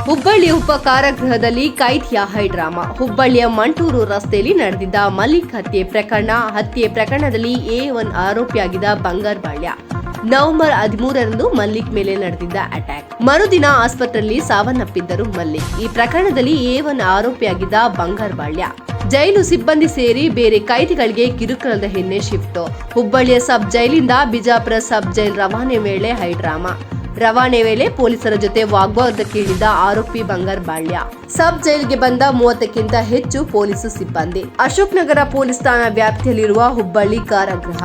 ಹುಬ್ಬಳ್ಳಿ ಉಪ ಕಾರಾಗೃಹದಲ್ಲಿ ಕೈದಿಯ ಹೈಡ್ರಾಮಾ. ಹುಬ್ಬಳ್ಳಿಯ ಮಂಟೂರು ರಸ್ತೆಯಲ್ಲಿ ನಡೆದಿದ್ದ ಮಲ್ಲಿಕ್ ಹತ್ಯೆ ಪ್ರಕರಣದಲ್ಲಿ A1 ಆರೋಪಿಯಾಗಿದ್ದ ಬಂಗಾರ್ ಬಾಳ್ಯ. ನವೆಂಬರ್ 13ರಂದು ಮಲ್ಲಿಕ್ ಮೇಲೆ ನಡೆದಿದ್ದ ಅಟ್ಯಾಕ್. ಮರುದಿನ ಆಸ್ಪತ್ರೆಯಲ್ಲಿ ಸಾವನ್ನಪ್ಪಿದ್ದರು ಮಲ್ಲಿಕ್. ಈ ಪ್ರಕರಣದಲ್ಲಿ A1 ಆರೋಪಿಯಾಗಿದ್ದ ಬಂಗಾರ್ ಬಾಳ್ಯ. ಜೈಲು ಸಿಬ್ಬಂದಿ ಸೇರಿ ಬೇರೆ ಕೈದಿಗಳಿಗೆ ಕಿರುಕುಳದ ಹಿನ್ನೆ ಶಿಫ್ಟ್. ಹುಬ್ಬಳ್ಳಿಯ ಸಬ್ ಜೈಲಿಂದ ಬಿಜಾಪುರ ಸಬ್ ಜೈಲ್ ರವಾನೆ ವೇಳೆ ಹೈಡ್ರಾಮಾ. ರವಾನೆ ವೇಳೆ ಪೊಲೀಸರ ಜೊತೆ ವಾಗ್ವಾದಕ್ಕೆ ಇಳಿದ ಆರೋಪಿ ಬಂಗಾರ್ ಬಾಳ್ಯ. ಸಬ್ ಜೈಲ್ಗೆ ಬಂದ 30ಕ್ಕಿಂತ ಹೆಚ್ಚು ಪೊಲೀಸ್ ಸಿಬ್ಬಂದಿ. ಅಶೋಕ್ ನಗರ ಪೊಲೀಸ್ ಠಾಣಾ ವ್ಯಾಪ್ತಿಯಲ್ಲಿರುವ ಹುಬ್ಬಳ್ಳಿ ಕಾರಾಗೃಹ.